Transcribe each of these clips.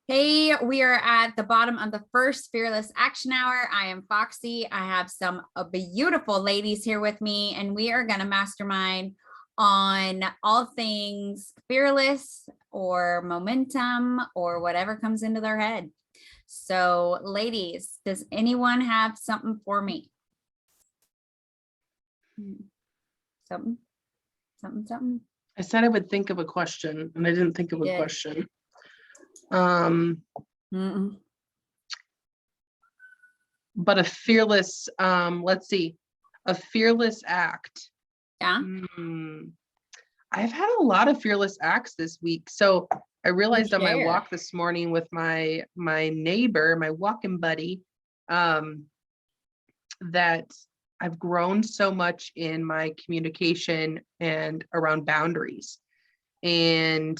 Hey, we are at the bottom of the first Fearless Action Hour. I am Foxy. I have some beautiful ladies here with me, and we are going to mastermind on all things fearless or momentum or whatever comes into their head. So, ladies, does anyone have something for me? Something, something. I said I would think of a question, and I didn't think of a question. But a fearless, let's see, a fearless act. Yeah. I've had a lot of fearless acts this week. So I realized on my walk this morning with my neighbor, my walking buddy, that I've grown so much in my communication and around boundaries. And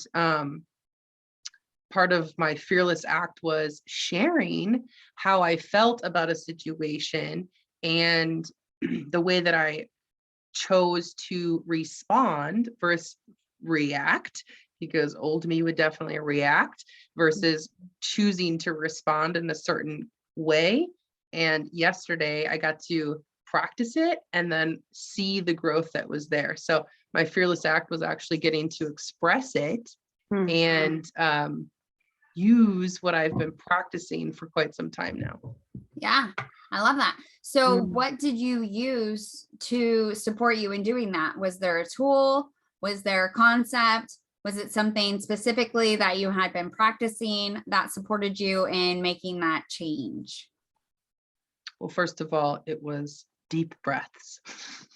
part of my fearless act was sharing how I felt about a situation and the way that I chose to respond versus react, because old me would definitely react versus choosing to respond in a certain way. And yesterday I got to practice it and then see the growth that was there. So my fearless act was actually getting to express it and use what I've been practicing for quite some time now. Yeah, I love that. So what did you use to support you in doing that? Was there a tool? Was there a concept? Was it something specifically that you had been practicing that supported you in making that change? Well, first of all, it was deep breaths.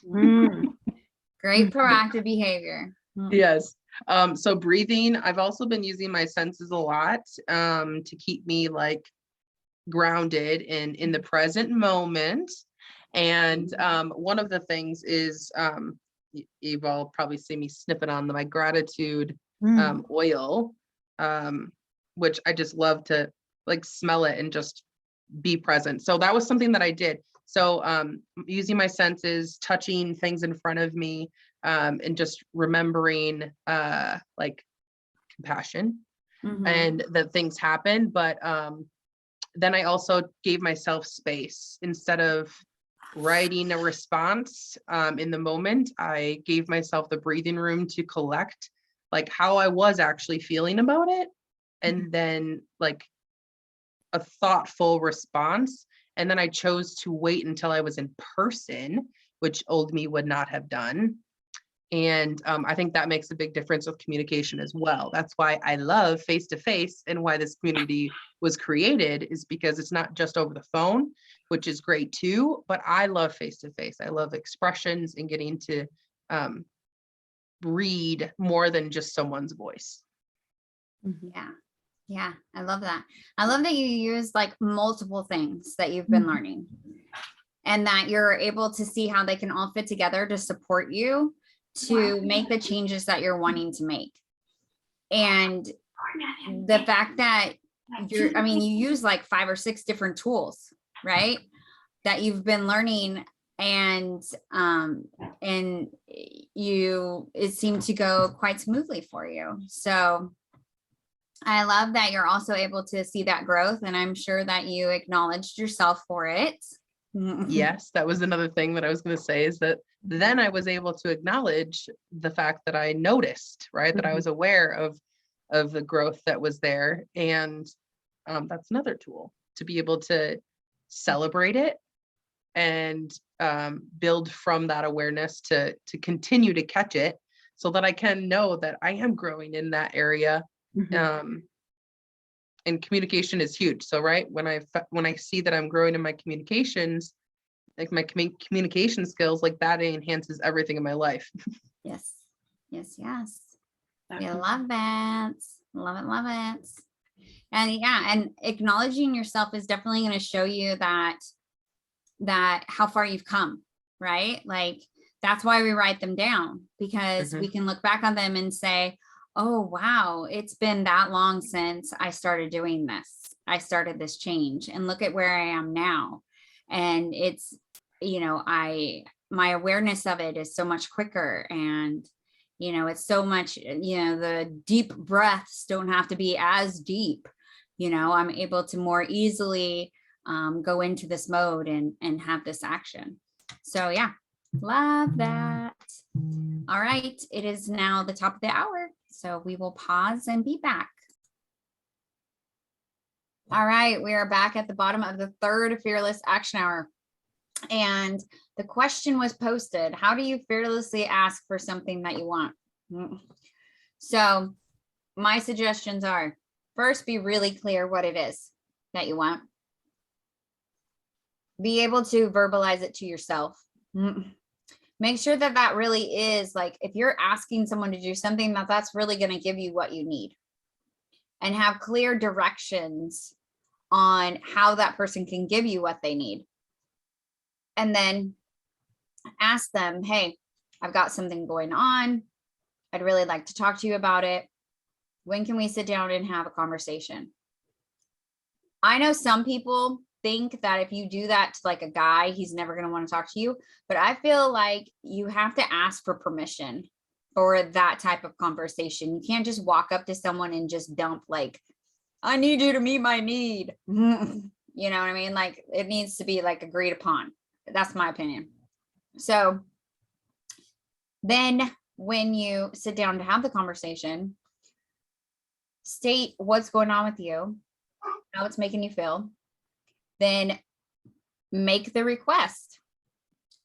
Great proactive behavior. Yes. So breathing, I've also been using my senses a lot to keep me like grounded in the present moment. And one of the things is you've all probably seen me snipping on my gratitude oil, which I just love to like smell it and just be present. So that was something that I did. So using my senses, touching things in front of me, and just remembering like compassion and that things happen. But then I also gave myself space. Instead of writing a response in the moment, I gave myself the breathing room to collect like how I was actually feeling about it, and then like a thoughtful response. And then I chose to wait until I was in person, which old me would not have done. And I think that makes a big difference with communication as well. That's why I love face-to-face, and why this community was created is because it's not just over the phone, which is great too, but I love face-to-face. I love expressions and getting to read more than just someone's voice. Yeah, I love that. I love that you use like multiple things that you've been learning, and that you're able to see how they can all fit together to support you to make the changes that you're wanting to make. And the fact that you use like 5 or 6 different tools, right? That you've been learning, and it seemed to go quite smoothly for you. So I love that you're also able to see that growth, and I'm sure that you acknowledged yourself for it. Yes, that was another thing that I was going to say, is that then I was able to acknowledge the fact that I noticed, right? That I was aware of the growth that was there. And that's another tool, to be able to celebrate it and build from that awareness to continue to catch it, so that I can know that I am growing in that area. And communication is huge. So right when I see that I'm growing in my communications, like my communication skills, like that enhances everything in my life. Yes. I love that. Love it. And yeah, and acknowledging yourself is definitely going to show you that how far you've come, right? Like that's why we write them down, because we can look back on them and say, oh, wow, it's been that long since I started doing this. I started this change, and look at where I am now. And it's, my awareness of it is so much quicker. And, it's so much, the deep breaths don't have to be as deep, I'm able to more easily go into this mode and have this action. So yeah, love that. All right, it is now the top of the hour, so we will pause and be back. All right, we are back at the bottom of the third Fearless Action Hour. And the question was posted, how do you fearlessly ask for something that you want? So my suggestions are, first, be really clear what it is that you want. Be able to verbalize it to yourself. Make sure that that really is like, if you're asking someone to do something, that's really going to give you what you need. And have clear directions on how that person can give you what they need. And then ask them, hey, I've got something going on. I'd really like to talk to you about it. When can we sit down and have a conversation? I know some people think that if you do that to like a guy, he's never going to want to talk to you. But I feel like you have to ask for permission for that type of conversation. You can't just walk up to someone and just dump like, I need you to meet my need. You know what I mean? Like it needs to be like agreed upon. That's my opinion. So then when you sit down to have the conversation, state what's going on with you, how it's making you feel, then make the request.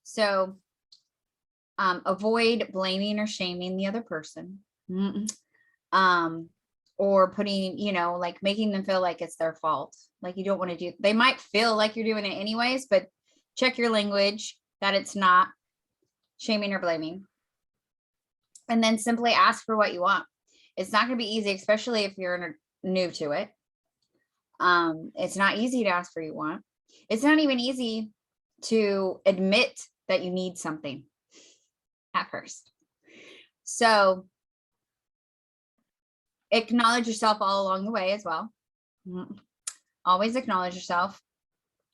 So avoid blaming or shaming the other person. Or putting, like making them feel like it's their fault. Like you don't want to do, they might feel like you're doing it anyways, but check your language that it's not shaming or blaming. And then simply ask for what you want. It's not going to be easy, especially if you're new to it. It's not easy to ask for what you want. It's not even easy to admit that you need something at first. So acknowledge yourself all along the way as well. Always acknowledge yourself,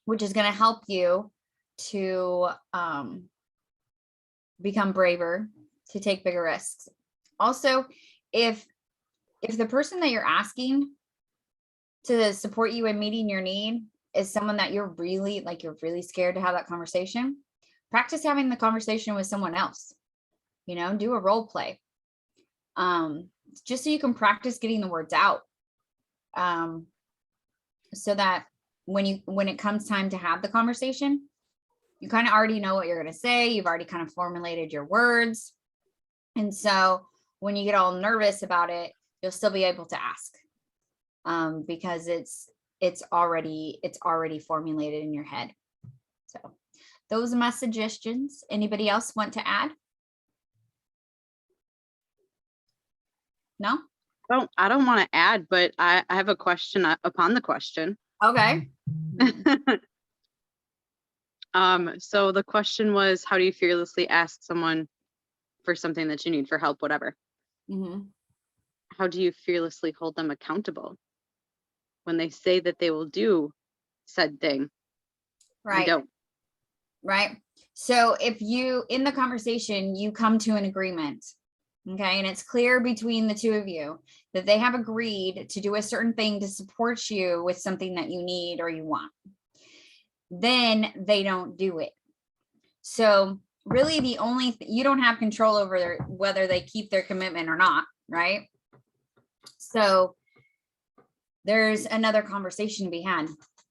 which is going to help you to become braver, to take bigger risks. Also, if the person that you're asking to support you in meeting your need is someone that you're really scared to have that conversation, practice having the conversation with someone else. Do a role play. Just so you can practice getting the words out. So that when it comes time to have the conversation, you kind of already know what you're going to say. You've already kind of formulated your words. And so when you get all nervous about it, you'll still be able to ask. Because it's already formulated in your head. So those are my suggestions. Anybody else want to add? No? I don't want to add, but I have a question upon the question. Okay. So the question was, how do you fearlessly ask someone for something that you need, for help, whatever? How do you fearlessly hold them accountable when they say that they will do said thing? Right. Don't. Right. So if you, in the conversation, you come to an agreement, okay, and it's clear between the two of you that they have agreed to do a certain thing to support you with something that you need or you want, then they don't do it. So really the only you don't have control over whether they keep their commitment or not, right? So there's another conversation to be had.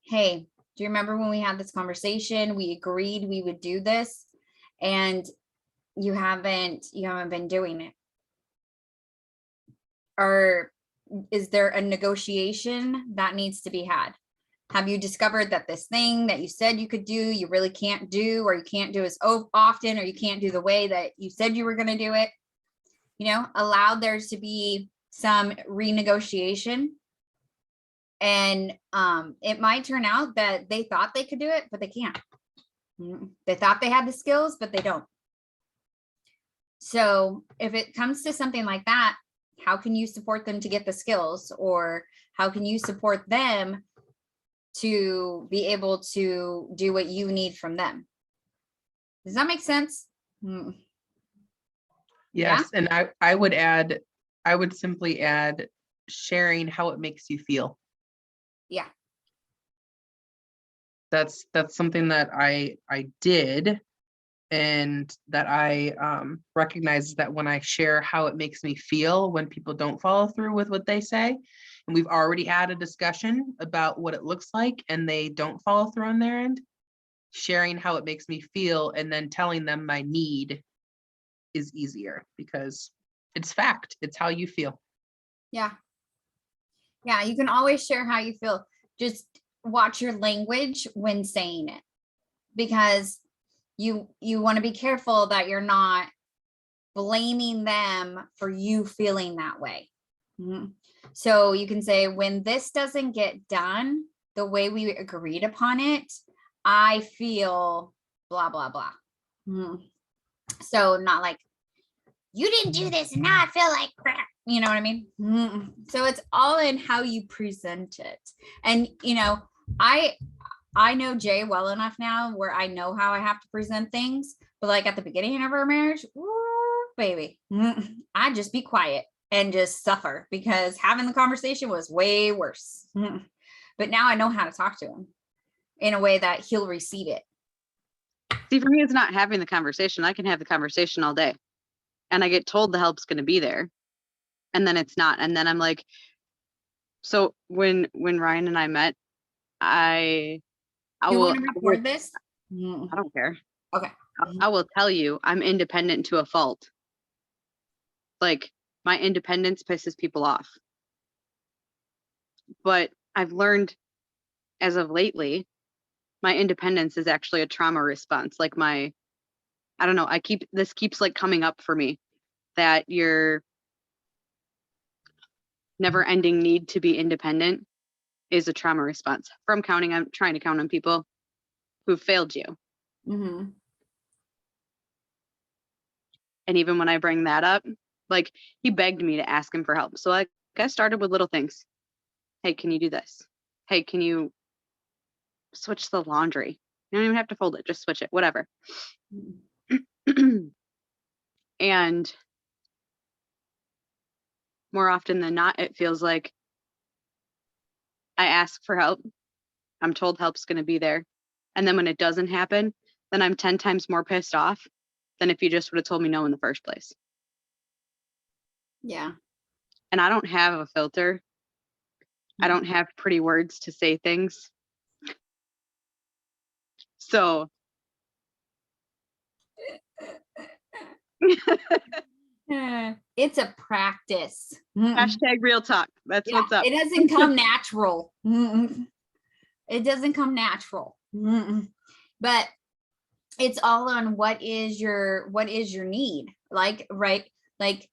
Hey, do you remember when we had this conversation? We agreed we would do this, and you haven't been doing it. Or is there a negotiation that needs to be had? Have you discovered that this thing that you said you could do, you really can't do, or you can't do as often, or you can't do the way that you said you were going to do it? Allow there to be some renegotiation. And it might turn out that they thought they could do it, but they can't. They thought they had the skills, but they don't. So if it comes to something like that, how can you support them to get the skills, or how can you support them to be able to do what you need from them? Does that make sense? Yes. Yeah? And I would simply add sharing how it makes you feel. Yeah. That's something that I did, and that I recognize that when I share how it makes me feel when people don't follow through with what they say, and we've already had a discussion about what it looks like and they don't follow through on their end, sharing how it makes me feel and then telling them my need is easier because it's fact. It's how you feel. Yeah. Yeah, you can always share how you feel. Just watch your language when saying it, because you want to be careful that you're not blaming them for you feeling that way. Mhm. So you can say, when this doesn't get done the way we agreed upon it, I feel blah, blah, blah. Mhm. So not like, you didn't do this and now I feel like crap. You know what I mean? So it's all in how you present it. And, you know, I know Jay well enough now where I know how I have to present things, but like at the beginning of our marriage, ooh, baby, I'd just be quiet and just suffer because having the conversation was way worse. But now I know how to talk to him in a way that he'll receive it. See, for me, it's not having the conversation. I can have the conversation all day and I get told the help's going to be there and then it's not. And then I'm like, so when Ryan and I met, I You will, want to record this? I don't care. Okay. I will tell you, I'm independent to a fault. Like, my independence pisses people off. But I've learned as of lately, my independence is actually a trauma response. Like I don't know, this keeps like coming up for me, that your never ending need to be independent is a trauma response from I'm trying to count on people who failed you. Mm-hmm. And even when I bring that up, like, he begged me to ask him for help. So like, I started with little things. Hey, can you do this? Hey, can you switch the laundry? You don't even have to fold it, just switch it, whatever. And more often than not, it feels like I ask for help. I'm told help's going to be there. And then when it doesn't happen, then I'm 10 times more pissed off than if you just would have told me no in the first place. Yeah. And I don't have a filter. I don't have pretty words to say things. So It's a practice. hashtag real talk. That's what's up. It doesn't come natural. It doesn't come natural. But it's all on what is your need. Like, right? Like,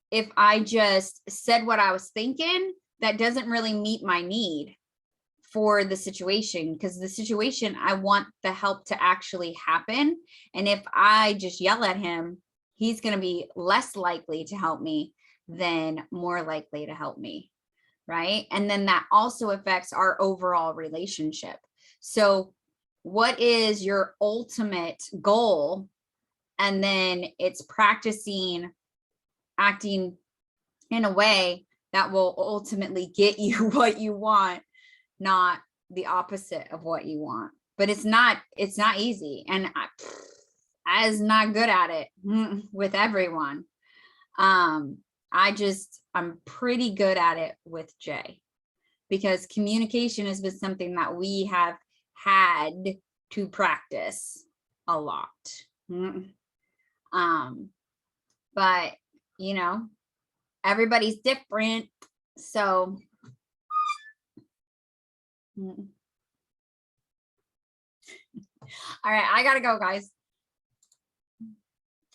if I just said what I was thinking, that doesn't really meet my need for the situation, because the situation, I want the help to actually happen. And if I just yell at him, he's going to be less likely to help me than more likely to help me. Right. And then that also affects our overall relationship. So what is your ultimate goal? And then it's practicing acting in a way that will ultimately get you what you want, not the opposite of what you want. But it's not easy. And I was not good at it with everyone. I'm pretty good at it with Jay, because communication has been something that we have had to practice a lot. But you know, everybody's different. So all right, I gotta go, guys.